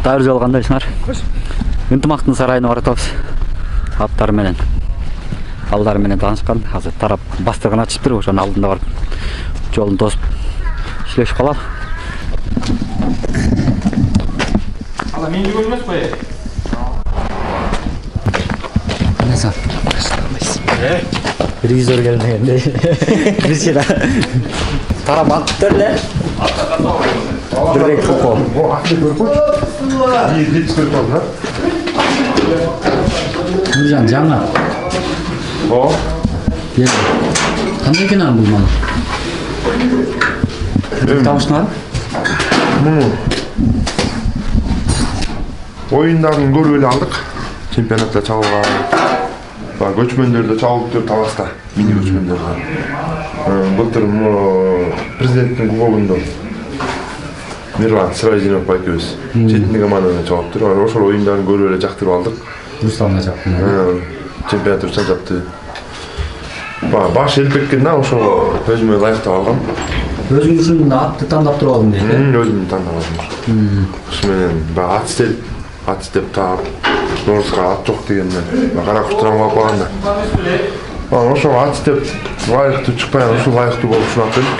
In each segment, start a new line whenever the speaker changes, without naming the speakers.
Дайыр жол кандайсыңар? Ынтымактын сарайына барып атабыз. Аттары менен. Алдары менен таанышкан. Азыр тарап бастыгын ачыптыр, ошонун алдында барып жолун тосуп иштешип калалы.
Ала мен жүгөрү эмес кой.
Нesa. Ревизор келмегенде. Бизчи тарап аттыр эле. Бирдек кокол. Нуржан жаңа.
О.
Кандай экен аны бул мал? Табышыңар?
Oyunların görüyle aldık. Çempionatta çalığa. Göçmenlerde çalıp Таласта. Mini göçmenlerde. Былтыр президенттің кубогунда Мирлан Сыражинов байкебиз жетинчи команданы чалып тур. Ошол оюндарын көрүп эле жактырып алдык.
Руслан жаптын.
Чемпионат Руслан жапты. Баш элбеккен да ошого өзүмө ылайыктап алгам.
Өзүң үчүн атты тандап туруп алдым дейт.
Өзүм тандап алдым. Ушу менен ат istеп таап, Норузга ат жок дегенде, кара куштурам калып калганда. Ошого ат istеп ылайыктуу чыкпай, ушу ылайыктуу болуп ушуну алып келдик.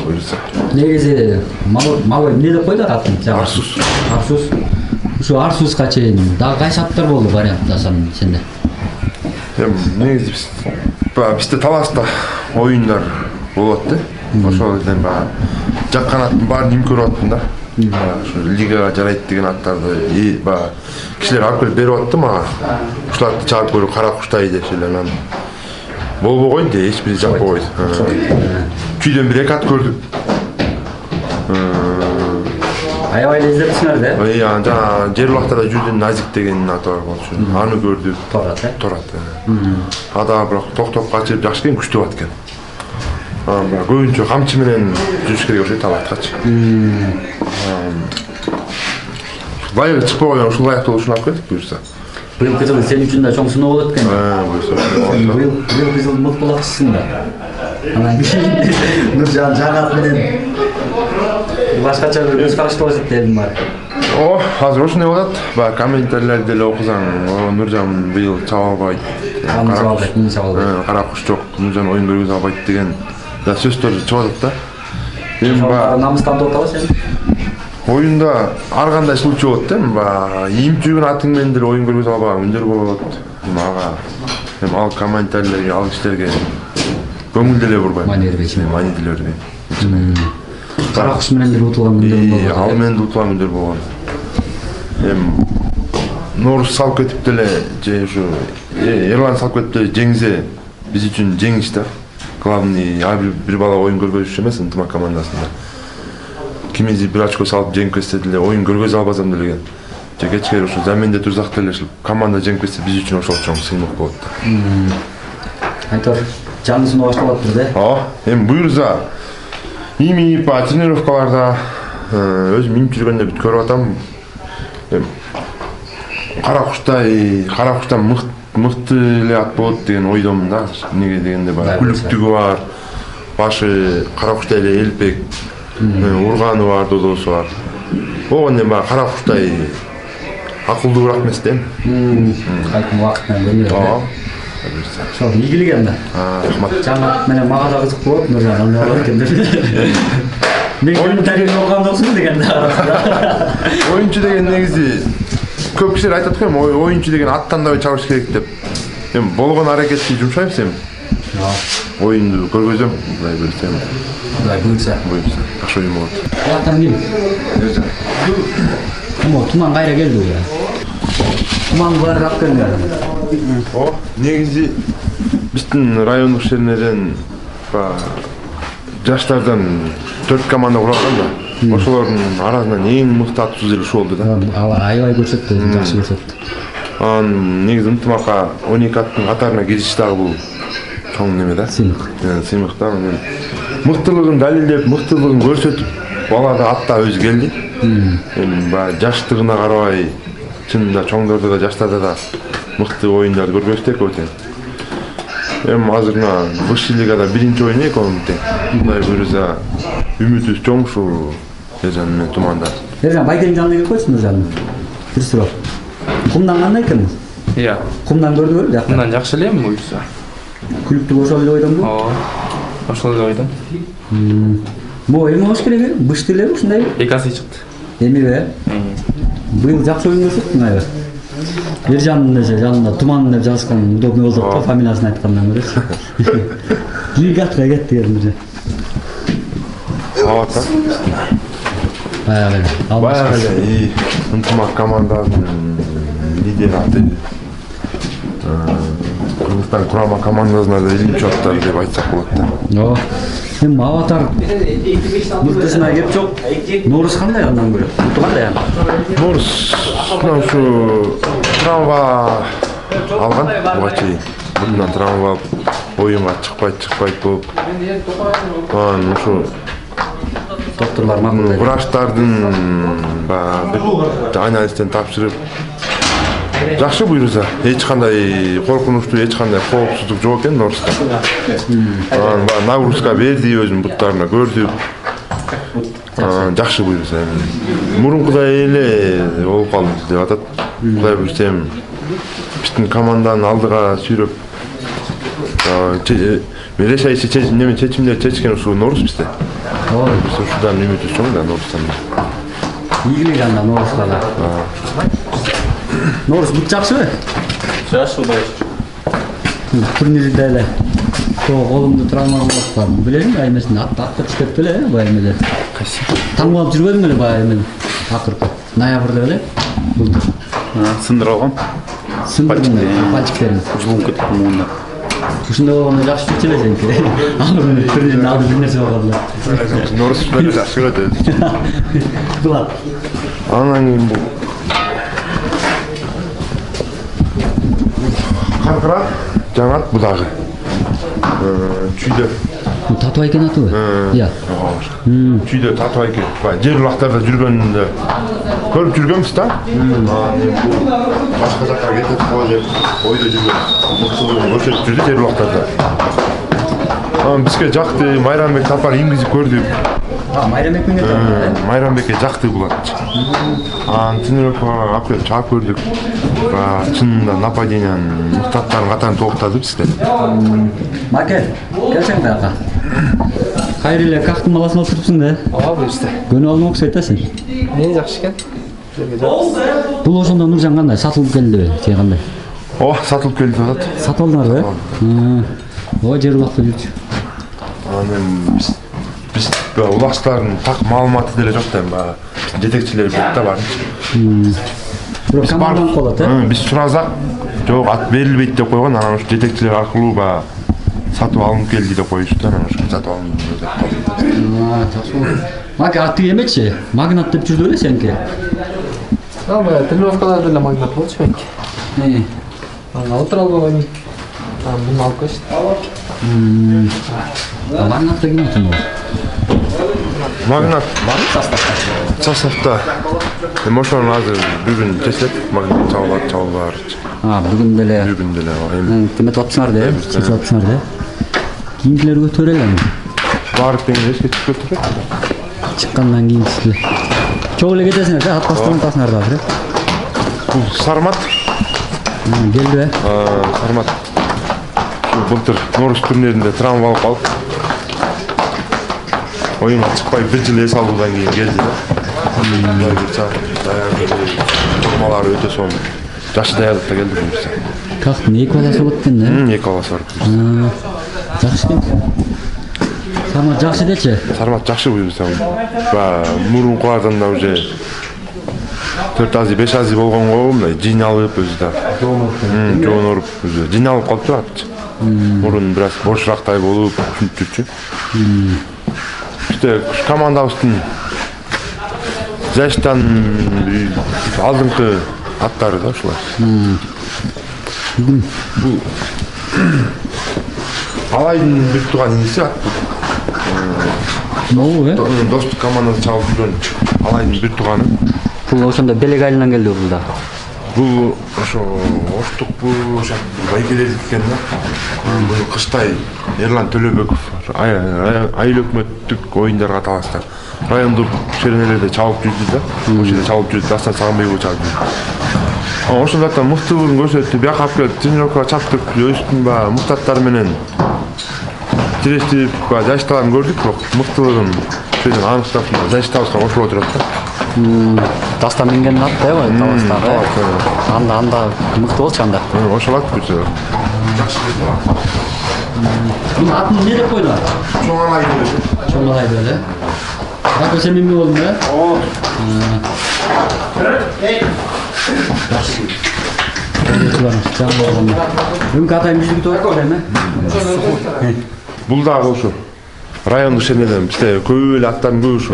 Буюрса.
Негизи мал эмне деп койду атын?
Арсус.
Арсус. Ушу Арсуска чейин дагы кайсы аттар болду вариантта сенде?
Негизи бизде Таласта оюндар болот да. Ошол элден жаккан аттын баарын имкөрүп аттым да. Лигага жарайт деген аттарды кишилер алып келип берип атты мага. Ушуларды чаап көрүп кара куштай деп эле анан болбой койду, эч бири жакпай койду. Күйдөн бир эки ат көрдүк.
Аябай эле издептсиңер да?
Жана жер булактарда жүргөн Назик деген аты бар болчу. Аны көрдүк. Торат. Ада бирок токтоп качып жакшы экен, күчтүү ат экен. Көбүнчө камчы менен жүрүш керек окшойт алаткачы. Лайыгы чыкпай койгон ушул лайыктуу болушун алып келдик буюрса.
Быйыл кызыл сен үчүн да чоң сыноо болот экен. Быйыл кызыл мыкты болачысың да. Анан Нуржан жаңат менен башкача бир көз карашты болот дедим бар.
Азыр ошондой болот. Комментарийлерди деле окусаң, Нуржан быйыл чаба албайт. Кара куш жок, Нуржан оюн көргөзө албайт деген сөздөр чыгып атат да.
Мен намыстандып атабы сен?
Оюнда ар кандай случай болот да. Ийип жүргөн атың менен деле оюн көргөзө албаган күндөр болот. Ага. Ал комментарийлерге, ал кишилерге көңүл деле бурбайм. Мани деле.
Кара куш менен деле утулган күндөр болот.
Ал менен утулган күндөр болгон. Норус салып кетип деле, же ушу Эрлан салып кетип деле жеңсе биз үчүн жеңиш да. Главный бир бала оюн көргөзүш эмес ынтымак командасында. Кимизи бир очко салып жеңип кетсе деле оюн көргөзө албасам деле же кечке ушу заменде турсак деле команда жеңип кетсе биз үчүн ошол чоң сыймык болот да.
Айтор, жаңы сыноо башталып атты да?
Буюрса тренировкаларда өзүм минип жүргөндө бүт көрүп атам. Кара куштан мыкты эле ат болот деген ойдомун да. Эмнеге дегенде күлүктүгү бар, башы кара куштай эле элпек, урганы бар, додосу бар. Огондон кара куштай акылдуураак эмес да.
Кайткан убакыт менен көрүнөт. Ошол ийгилик да.
Рахмат.
Жаңа менен мага да кызык болот, Нуржан андай болот экен деп. Мен комментарий окуганда окшойт экен да.
Оюнчу деген негизи көп кишилер айтат экен, оюнчу деген аттандабай чабыш керек деп. Мен болгон аракетти жумшайм сен. Оюнду көргөзөм, мындай берсем.
Мындай буйрса.
Жакшы оюн болот.
Аттан ким? Туман кайра келди уя. Туман бар алып келген.
Негизи биздин райондук шернеден жаштардан 4 команда куралган да. Ошолордун арасынан эң мыкты атчу эл ушул болду да.
Аябай көрсөттү, жакшы көрсөттү.
Негизи ынтымакка 12 аттын катарына кириш дагы бул чоң неме да. Сыймык да. Мыктылыгын далилдеп, мыктылыгын көрсөтүп, бала да атта өзү келди. Жаштыгына карабай, чынында чоңдордо да, жаштарда да мыкты оюндарды көргөздөк өтө. Азыр мына высший лигада биринчи оюн экен. Мындай буюрса үмүтүбүз чоң ушул Ержан менен Туманда.
Ержан байкенин жанына келип койсуң Нуржан. Дұрыс сұрақ. Құмдан қандай екен?
Иә.
Құмдан көрді бөліп жақта?
Құмдан жақсы елем бұйырса.
Күлікті ошол эле ойдон бу?
Ошол эле ойдон.
Бу эме болуш керек эле? Быш деле ушундай?
Экасы чыкты.
Эми быйыл жакшы оюн көрсөттүң айбы. Ержандын жанында Туман деп жазышкан удобный болду го, фамилиясын айткандан көрөсү. Лигатка кетти кәдимги.
Сабатта.
Баягы.
И ынтымак команданын лидери аты. Кыргызстан курама командасына да илимчи аттар деп айтсак болот да.
Эми Аватар мыктысына кеп жок. Норус кандай андан көрө? Мыкты кандай аны?
Норус ушу травма алган буга чейин. Мындан травма оюнга чыкпайт болуп. Анан ушу
Докторлар макулдайт.
Врачтардын анализден тапшырып жакшы буйруса, эч кандай коркунучтуу, эч кандай коопсуздук жок экен Норста. Анан нагрузка берди, өзүнүн буттарына көрдүк. Жакшы буйруса. Мурункудай эле болуп калдык деп атат. Кудай буйрсем биздин команданы алдыга сүйрөп решающий чечимдерди чечкен ушу Норус бизде. Biz ушудан үмүтүбүз чоң да Норустан.
Ийгилик анда Noruска да. Norus бут жакшыбы?
Жакшы Кудай.
Турнирде эле колумду травма болуп калдым. Билесиңби, аймесин атты түшүп эле байымда.
Кайсы?
Таң алып жүрбөдүм эле байымда. Акыркы ноябрда эле булду.
Сындырып алгам.
Сындырдым пальчиктерин.
Жулуп кетип муунда.
Ушундай болгондо жакшы чечилесең. Алып турнирден алып бир нерсе болгондо.
Норус менен жакшы көрөт.
Булат.
Анан кийин бул Каркырат, жаңат бу дагы. Чүйдө.
Татуу экен атыбы? Иә.
Чүйдө татуу экен. Жер улактарда жүргөндө көрүп жүргөнбүз да. Башка жакка кетип коет деп ойдо жүргөн. Көрсөтүп жүрдү жер улактарда. Анан бизге жакты, Майрамбек Тапар ингизип көрдүк.
Майрамбек менен
Майрамбекке жакты булат. Анан тренировкага алып келип чаап көрдүк. Чынында нападениянын муктаттарын катарын токтоду бизде.
Маке, келсең бияка. Кайры эле кактын баласын отурупсуң да.
Буйрса.
Көнүп алмак окшойт да сен.
Эмне жакшы экен?
Бул ошондо Нуржан кандай сатылып келдиби? Сен кандай?
Сатылып келди деп атат.
Сатып алдыңарбы? Жер улакта жүрчү.
Анан биз улаштардын так маалыматы деле жок да, жетекчилери көп да бар.
Бирок командан болот,
Биз суразак, жок ат берилбейт деп койгон, анан ушу жетекчилер аркылуу сатып алынып келди деп коюшту, анан ушу сатып алынды деп
коюшту. Маке аты эмечи? Магнат деп жүрдү эле сенки?
Баягы тренировкаларда эле магнат болчу меники. Анан отура албаган. Анан буну алып келишти.
Магнатта ким отун болот?
Магнат
Барбы
составда. Ошону азыр бүгүн чечилет, магнат чабылар.
Бүгүн деле.
Бүгүн деле.
Кимет атсыңар да, чечип атсыңар да. Кийинкилер көтөрө эле.
Барып деген эшке чыгып кетти.
Чыккандан кийин сиз чогуу эле кетесиңер да, атпастан атасыңар да,
Бул Сармат.
Келди.
Сармат. Былтыр Норус турниринде травма алып калып, оюнга чыкпай бир жыл эс алуудан кийин келди да. Формалары өтө сонун. Жакшы даярдыкта келди буюрса.
Кактын эки баласы болот экен да?
Эки баласы бар.
Жакшы экен. Сармат жакшы дечи?
Сармат жакшы буюрса. Мурункулардан да уже 4 азы 5 азы болгонго мындай жин алып өзү да. Жоон оруп өзү жин алып калып турат. Мурун бир аз бошурактай болуп ушинтип жүрчү. İşte komandamыздын жаштан алдыңкы аттары да ушулар. Бул Алайдын бир тууган иниси ат. Достук командасы чабып жүргөн Алайдын бир тууганы.
Бул ошондо Белек айылынан келди бул да.
Бул ошо оштук бул байкелердик экен да. Бул Кыштай Эрлан Төлөбеков бар. айыл өкмөттүк оюндарга катышты. Райондук шеренелерде чабып жүрдү да. Ошол жерде чабып жүрдү, Дастан Сагынбеков чабып жүрдү. Ошол жактан мыктылыгын көрсөттү. Бияка алып келип тренировкага чаптык, өстүн баягы муктаттар менен тирештирип жаштарын көрдүк, бирок мыктылыгын шөйдөн аныктап жаштабызга кошулуп отурат да.
Дастан минген ат да, Таластагы. Анда мыкты болчу анда.
Ошол ат бүтө.
Бул атын эмне деп койдуңар?
Чоңалай деп.
Чоңалай деп эле. Аты сен эмне болдуң да? Бүгүнкү атайын жүзүгү топ эме?
Бул дагы ушу райондук шенеден бизде көп эле аттардын көбү ушу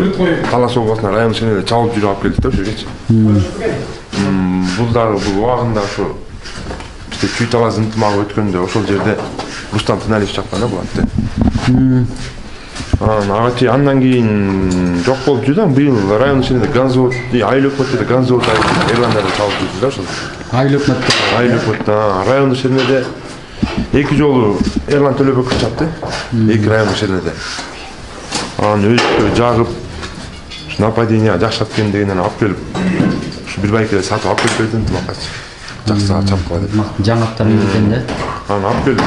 Талас областына райондук шенеде чабып жүрүп алып келдик да ошо жергечи. Бул дагы бул убагында ушу бизде Чүй Талас ынтымагы өткөндө ошол жерде Рустам Тыналиев чапкан да бул атты. Андан кийин жок болуп жүрдү. Быйыл райондук шенеде Ганзавод, айыл өкмөттө Ганзавод Эрландарды чабып жүрдү да ошол.
Айыл өкмөттө.
Айыл өкмөттө райондук шенеде 2 жолу Эрлан Төлөбеков чапты. 2 райондук шенеде. Аны өзү жагып, нападение жакшыртып келген дегенен алып келип, ушу бир байкеде сатып алып келип бердим тумакачы. Жакса чапкыла деп.
Жаңы аттар экен да.
Аны алып келип,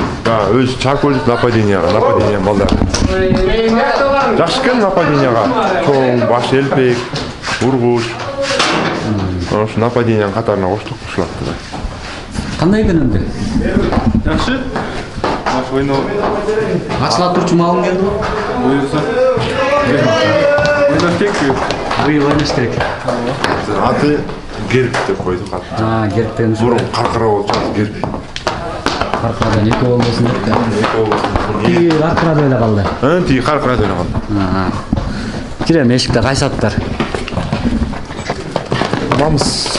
өзү чагып көрдүк нападение балдар. Жакшы экен нападениега. Чоң баш элпек, ургуч. Ошо нападениенин катарына коштук ушул атты да.
Кандай экен энди?
Жакшы. Жакшы ойноп.
Ачыла турчу маалың келди?
Буюрса. Ойнош керек.
Быйыл ойнош керек.
Аты Герб деп койдук аты.
Герб деген ушу.
Бурун Каркара болчу, Герб.
Каркарадан 2 болбосун деп да.
2 болбосун.
Тиги Каркарада эле калды.
Тиги Каркарада эле калды.
Кирем эшикте кайсы аттар?
Намыс.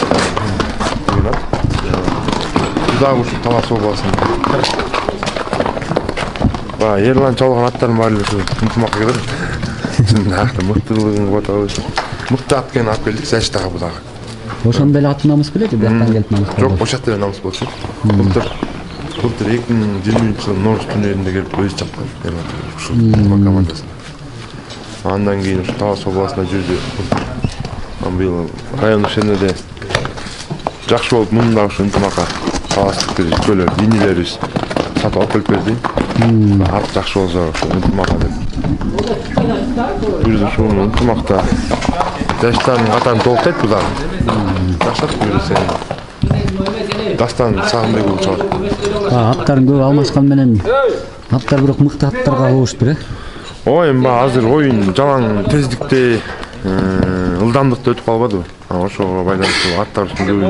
Дагы ушу Талас областында. Ерлан чалган аттардын баары ушу ынтымакка келет. Нахты мыктылыгын котогуп. Мыкты ат экен алып келдик, жаштагы бул дагы.
Ошондо эле аты намыс белеби, бияктан келип намыс.
Жок, ошол жерде намыс болчу. Былтыр 2020-жылдын Норус түнүндө келип өзү чапкан. Ушул командасы. Андан кийин ушу Талас областында жүрдү. Быйыл райондук шенеде жакшы болуп, мунун дагы ушу ынтымакка талаштык көлөр, инилерибиз сатып алып келип берди. Ат жакшы болсо ушу ынтымакка деп. Жүрдү ушу ынтымакта жаштардын катарын толуктайт бул дагы. Жакшырак көрсө. Дастан Сагынбеков чалат.
Аттарын көп алмашкан менен аттар бирок мыкты аттарга кабылыштыр,
Ой, эми азыр оюн жалаң тездикте, ылдамдыкта өтүп калбадыбы? Ошого байланыштуу аттардын көбүн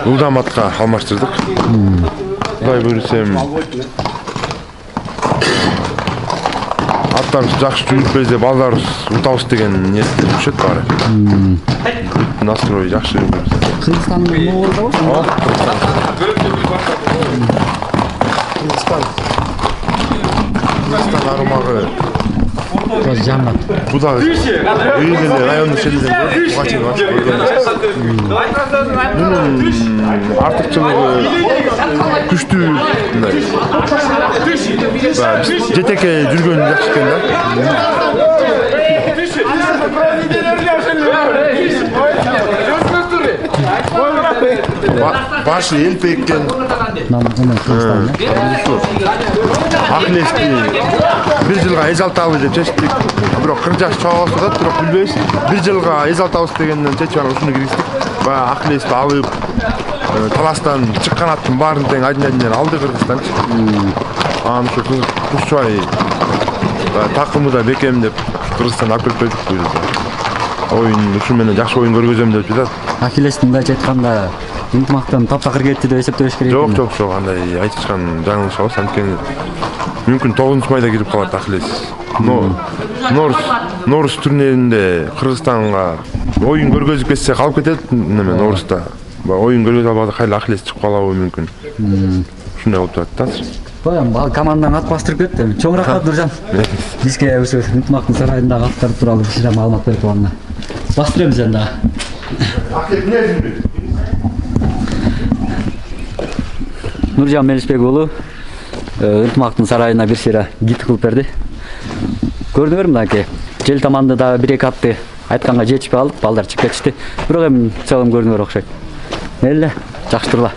ылдам атка алмаштырдык. Кудай буйрусем аттарыбыз жакшы жүрүп берсе балдарыбыз утабыз деген ниетте жүрүшөт баары. Настрой жакшы жүрүп.
Кыргызстандын Моңголдо
Кыргызстан армагы
жаңы.
бул да эле райондук шенеден буга чейин артыкчылыгы күчтүү мындай. Жетекке жүргөнү жакшы экен да. Başı elpekken Akiles'ti bir yılga ezaltabız dep çeşittik. Bирок 40 жаш чоосу да бирок билбейбиz. Bir жылга ezaltabыз дегенден чечип анан ушуну киргиздик. Баягы Акилести алып Таластан чыккан аттын баарын тең айдын алды Кыргызстанчы. Анан ушу Кушчубай такымы да бекем деп Кыргызстанга алып келип бердик бул жерде. Оюн ушу менен жакшы оюн көргөзөм деп жатат.
Акилестин мындайча айтканда ынтымактан таптакыр кетти деп эсептеш керек.
Жок, андай айтышкан жаңылыш болсо анткени мүмкүн 9-майда кирип калат Акилес. Норус турниринде Кыргызстанга оюн көргөзүп кетсе калып кетет неме Норуста. Оюн көргөзө албады, кайла Акилес чыгып калабы мүмкүн. Ушундай болуп турат да.
Баягы командаң ат бастырып кетти. Чоң рахмат Нуржан. Бизге ушу ынтымактын сарайындагы аттар тууралуу кичине маалымат берип турганына. Бастырабыз энди. Нуржан Мелисбек уулу ынтымактын сарайына бир сыйра гид кылып берди. Көрдүңөр мынакей. Жел таманды да 1-2 атты айтканга жетишпей калдык, балдар чыгып кетишти. Бирок эми целым көрдүңөр окшойт. Мейле, жакшы тургула.